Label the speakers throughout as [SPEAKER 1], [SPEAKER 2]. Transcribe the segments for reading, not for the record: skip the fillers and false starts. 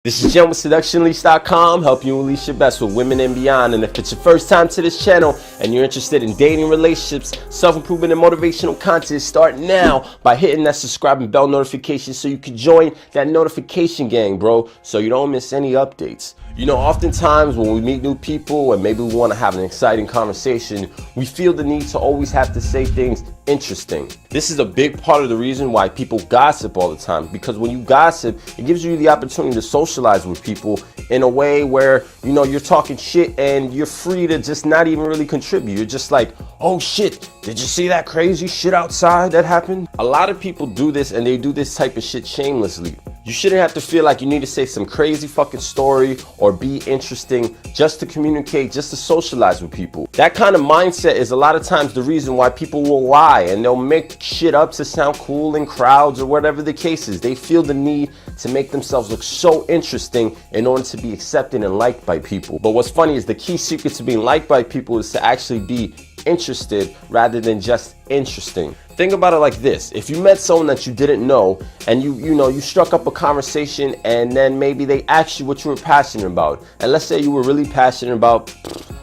[SPEAKER 1] This is Jen with seductionleash.com, helping you unleash your best with women and beyond. And if it's your first time to this channel and you're interested in dating, relationships, self-improvement, and motivational content, start now by hitting that subscribe and bell notification so you can join that notification gang, bro, so you don't miss any updates. You know, oftentimes when we meet new people and maybe we want to have an exciting conversation, we feel the need to always have to say things interesting. This is a big part of the reason why people gossip all the time, because when you gossip, it gives you the opportunity to socialize with people in a way where, you know, you're talking shit and you're free to just not even really contribute. You're just like, oh shit, did you see that crazy shit outside that happened? A lot of people do this, and they do this type of shit shamelessly. You shouldn't have to feel like you need to say some crazy fucking story or be interesting just to communicate, just to socialize with people. That kind of mindset is a lot of times the reason why people will lie and they'll make shit up to sound cool in crowds or whatever the case is. They feel the need to make themselves look so interesting in order to be accepted and liked by people. But what's funny is the key secret to being liked by people is to actually be interested rather than just interesting. Think about it like this. If you met someone that you didn't know and you struck up a conversation, and then maybe they asked you what you were passionate about, and let's say you were really passionate about,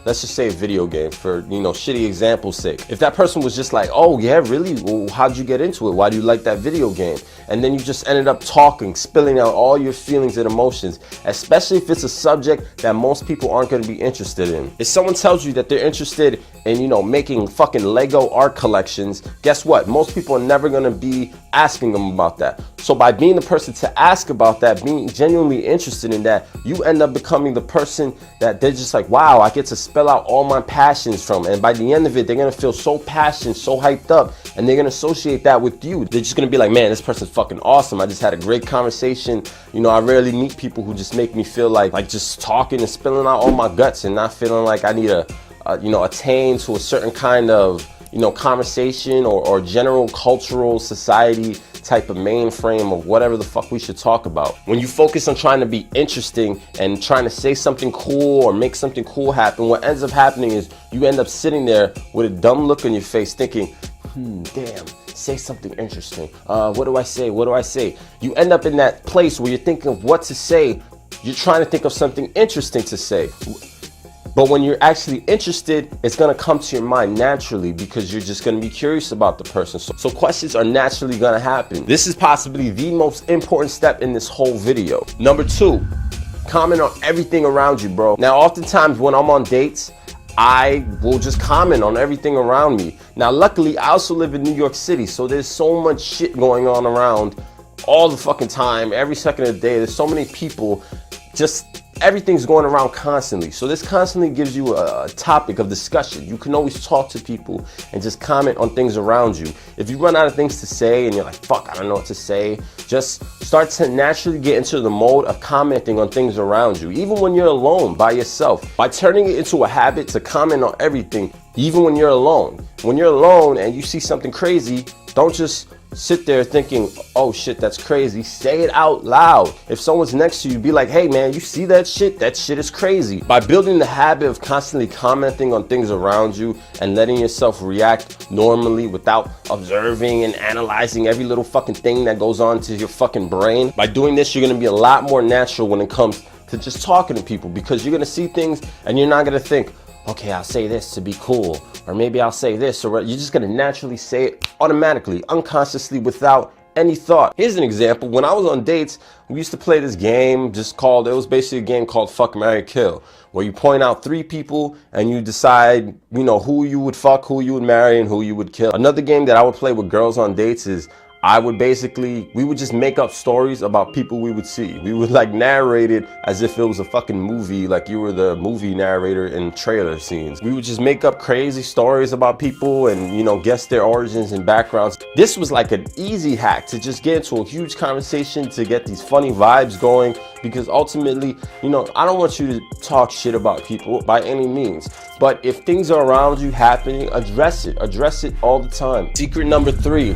[SPEAKER 1] let's just say a video game for, shitty example's sake. If that person was just like, oh yeah, really? Well, how'd you get into it? Why do you like that video game? And then you just ended up talking, spilling out all your feelings and emotions, especially if it's a subject that most people aren't going to be interested in. If someone tells you that they're interested in, making fucking Lego art collections, guess what? Most people are never going to be asking them about that. So by being the person to ask about that, being genuinely interested in that, you end up becoming the person that they're just like, wow, I get to spell out all my passions from. And by the end of it, they're going to feel so passionate, so hyped up, and they're going to associate that with you. They're just going to be like, man, this person's fucking awesome. I just had a great conversation. I rarely meet people who just make me feel like just talking and spilling out all my guts and not feeling like I need to attain to a certain kind of conversation or general cultural society type of mainframe of whatever the fuck we should talk about. When you focus on trying to be interesting and trying to say something cool or make something cool happen, what ends up happening is you end up sitting there with a dumb look on your face thinking, damn, say something interesting. What do I say? What do I say? You end up in that place where you're thinking of what to say. You're trying to think of something interesting to say. But when you're actually interested, it's going to come to your mind naturally because you're just going to be curious about the person. So questions are naturally going to happen. This is possibly the most important step in this whole video. Number 2, comment on everything around you, bro. Now, oftentimes when I'm on dates, I will just comment on everything around me. Now, luckily, I also live in New York City, so there's so much shit going on around all the fucking time, every second of the day. There's so many people, just everything's going around constantly. So this constantly gives you a topic of discussion. You can always talk to people and just comment on things around you. If you run out of things to say and you're like, fuck, I don't know what to say, just start to naturally get into the mode of commenting on things around you, even when you're alone by yourself. By turning it into a habit to comment on everything, even when you're alone. When you're alone and you see something crazy, don't just sit there thinking, oh shit, that's crazy. Say it out loud. If someone's next to you, be like, hey man, you see that shit? That shit is crazy. By building the habit of constantly commenting on things around you and letting yourself react normally without observing and analyzing every little fucking thing that goes on to your fucking brain, by doing this, you're gonna be a lot more natural when it comes to just talking to people, because you're gonna see things and you're not gonna think, okay, I'll say this to be cool, or maybe I'll say this, or you're just gonna naturally say it automatically, unconsciously, without any thought. Here's an example. When I was on dates, we used to play this game it was basically a game called Fuck, Marry, Kill, where you point out 3 people and you decide, who you would fuck, who you would marry, and who you would kill. Another game that I would play with girls on dates is we would just make up stories about people we would see. We would narrate it as if it was a fucking movie, like you were the movie narrator in trailer scenes. We would just make up crazy stories about people and, guess their origins and backgrounds. This was like an easy hack to just get into a huge conversation, to get these funny vibes going, because ultimately, I don't want you to talk shit about people by any means. But if things are around you happening, address it all the time. Secret number 3.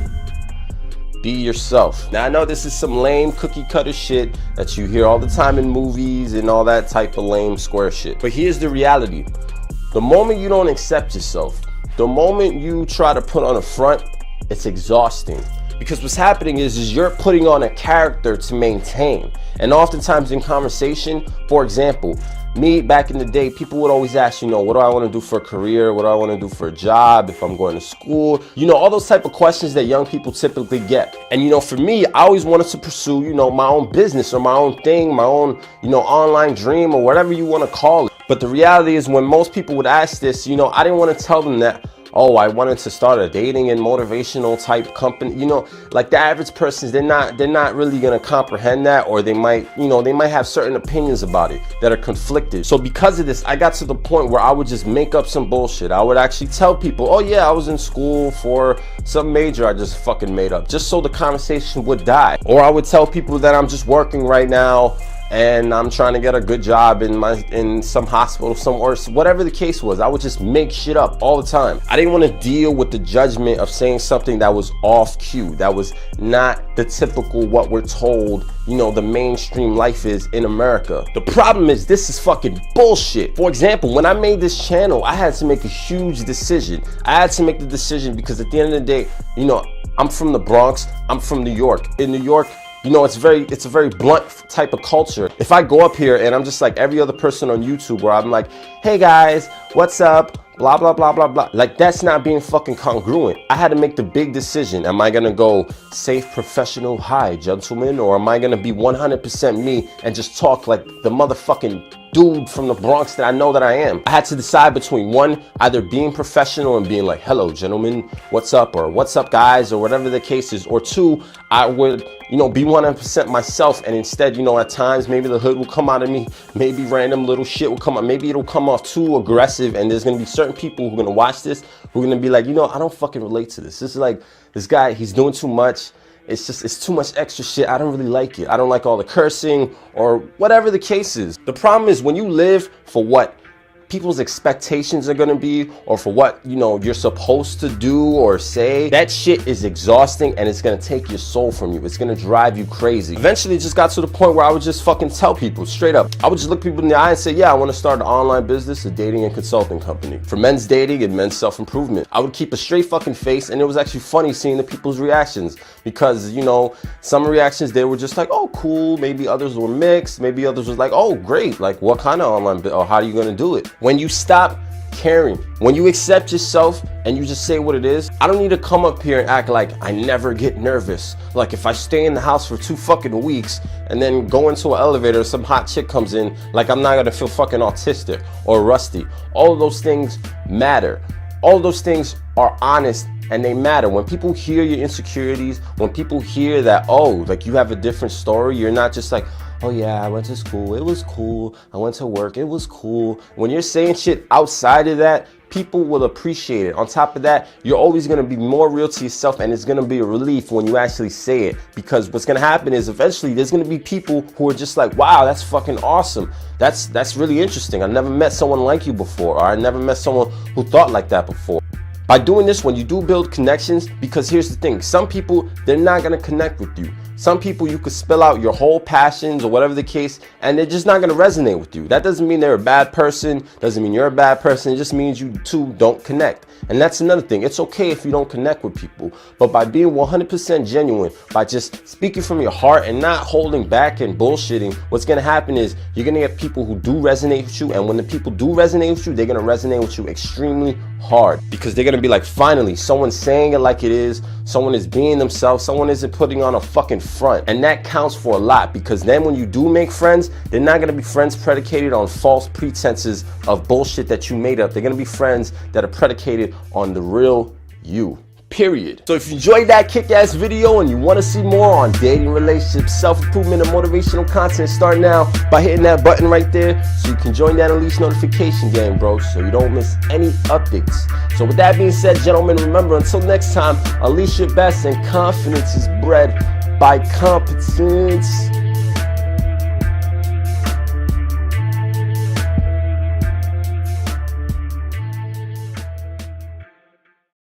[SPEAKER 1] Be yourself. Now, I know this is some lame cookie cutter shit that you hear all the time in movies and all that type of lame square shit. But here's the reality. The moment you don't accept yourself, the moment you try to put on a front, it's exhausting. Because what's happening is you're putting on a character to maintain. And oftentimes in conversation, for example, me back in the day, people would always ask, what do I want to do for a career? What do I want to do for a job? If I'm going to school, all those type of questions that young people typically get. And for me, I always wanted to pursue, my own business or my own thing, my own, online dream or whatever you want to call it. But the reality is when most people would ask this, I didn't want to tell them that, oh, I wanted to start a dating and motivational type company. Like the average person, they're not really gonna comprehend that, or they might have certain opinions about it that are conflicted. So because of this, I got to the point where I would just make up some bullshit. I would actually tell people, oh yeah, I was in school for some major I just fucking made up, just so the conversation would die. Or I would tell people that I'm just working right now and I'm trying to get a good job in some hospital somewhere, whatever the case was. I would just make shit up all the time. I didn't want to deal with the judgment of saying something that was off cue, that was not the typical what we're told, the mainstream life is in America. The problem is this is fucking bullshit. For example, when I made this channel, I had to make a huge decision. I had to make the decision because at the end of the day, I'm from the Bronx, I'm from New York. In New York, it's a very blunt type of culture. If I go up here and I'm just like every other person on YouTube where I'm like, hey guys, what's up? Blah, blah, blah, blah, blah. Like that's not being fucking congruent. I had to make the big decision. Am I gonna go safe, professional, hi, gentlemen? Or am I gonna be 100% me and just talk like the motherfucking dude from the Bronx that I know that I am? I had to decide between one, either being professional and being like, hello, gentlemen, what's up? Or what's up, guys? Or whatever the case is. Or two, I would, be 100% myself. And instead, at times, maybe the hood will come out of me. Maybe random little shit will come out. Maybe it'll come off too aggressive. And there's going to be certain people who are going to watch this who are going to be like, I don't fucking relate to this. This is like, this guy, he's doing too much. It's too much extra shit. I don't really like it. I don't like all the cursing or whatever the case is. The problem is when you live for what people's expectations are gonna be, or for what you're supposed to do or say, that shit is exhausting and it's gonna take your soul from you. It's gonna drive you crazy. Eventually it just got to the point where I would just fucking tell people straight up. I would just look people in the eye and say, yeah, I want to start an online business, a dating and consulting company for men's dating and men's self-improvement. I would keep a straight fucking face, and it was actually funny seeing the people's reactions because some reactions, they were just like, oh cool, maybe others were mixed, maybe others was like, oh great, like what kind of online or how are you gonna do it? When you stop caring, when you accept yourself and you just say what it is, I don't need to come up here and act like I never get nervous. Like if I stay in the house for 2 fucking weeks and then go into an elevator, some hot chick comes in, like I'm not gonna feel fucking autistic or rusty. All of those things matter. All of those things are honest and they matter. When people hear your insecurities, when people hear that, oh, like you have a different story, you're not just like, oh yeah, I went to school, it was cool. I went to work, it was cool. When you're saying shit outside of that, people will appreciate it. On top of that, you're always gonna be more real to yourself, and it's gonna be a relief when you actually say it. Because what's gonna happen is eventually there's gonna be people who are just like, wow, that's fucking awesome. That's really interesting. I never met someone like you before, or I never met someone who thought like that before. By doing this, when you do build connections, because here's the thing, some people, they're not gonna connect with you. Some people you could spill out your whole passions or whatever the case, and they're just not gonna resonate with you. That doesn't mean they're a bad person, doesn't mean you're a bad person, it just means you two don't connect. And that's another thing, it's okay if you don't connect with people, but by being 100% genuine, by just speaking from your heart and not holding back and bullshitting, what's gonna happen is you're gonna get people who do resonate with you, and when the people do resonate with you, they're gonna resonate with you extremely hard, because they're gonna be like, finally, someone's saying it like it is, someone is being themselves, someone isn't putting on a fucking front. And that counts for a lot, because then when you do make friends, they're not gonna be friends predicated on false pretenses of bullshit that you made up. They're gonna be friends that are predicated on the real you. Period. So if you enjoyed that kick-ass video and you want to see more on dating, relationships, self-improvement, and motivational content, start now by hitting that button right there so you can join that Unleash notification game, bro, so you don't miss any updates. So with that being said, gentlemen, remember, until next time, unleash your best, and confidence is bred by competence.